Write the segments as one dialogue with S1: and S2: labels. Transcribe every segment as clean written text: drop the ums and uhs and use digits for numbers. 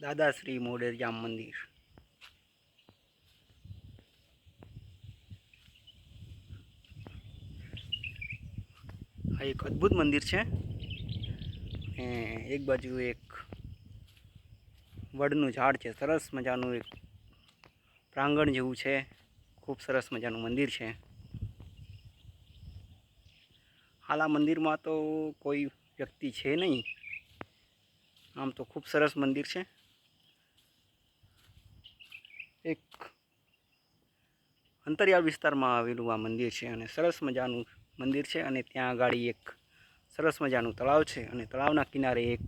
S1: દાદાશ્રી મોઢેરામ મંદિર. આ એક અદ્ભુત મંદિર છે. એક બાજુ એક વડનું ઝાડ છે. સરસ મજાનું એક પ્રાંગણ જેવું છે. ખૂબ સરસ મજાનું મંદિર છે. હાલ આ મંદિરમાં તો કોઈ વ્યક્તિ છે નહીં. આમ તો ખૂબ સરસ મંદિર છે. એક અંતરિયાળ વિસ્તારમાં આવેલું આ મંદિર છે અને સરસ મજાનું મંદિર છે. અને ત્યાં આગળ એક સરસ મજાનું તળાવ છે અને તળાવના કિનારે એક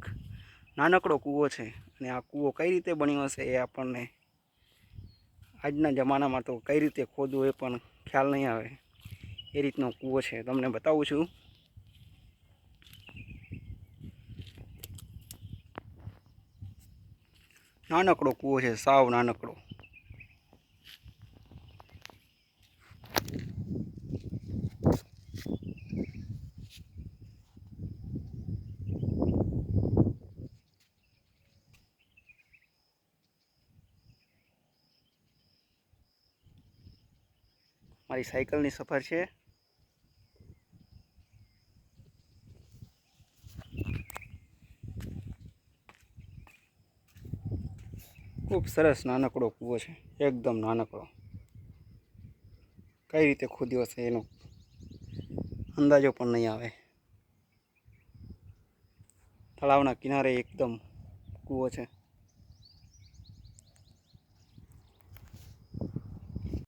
S1: નાનકડો કૂવો છે. અને આ કૂવો કઈ રીતે બન્યો હશે એ આપણને આજના જમાનામાં તો કઈ રીતે ખોદવું એ પણ ખ્યાલ નહીં આવે. એ રીતનો કૂવો છે. તમને બતાવું છું. નાનકડો કૂવો છે, સાવ નાનકડો. મારી સાયકલની સફર છે. ખૂબ સરસ નાનકડો કૂવો છે, એકદમ નાનકડો. કઈ રીતે ખોદ્યો હશે એનો અંદાજો પણ નહીં આવે. તળાવના કિનારે એકદમ કૂવો છે.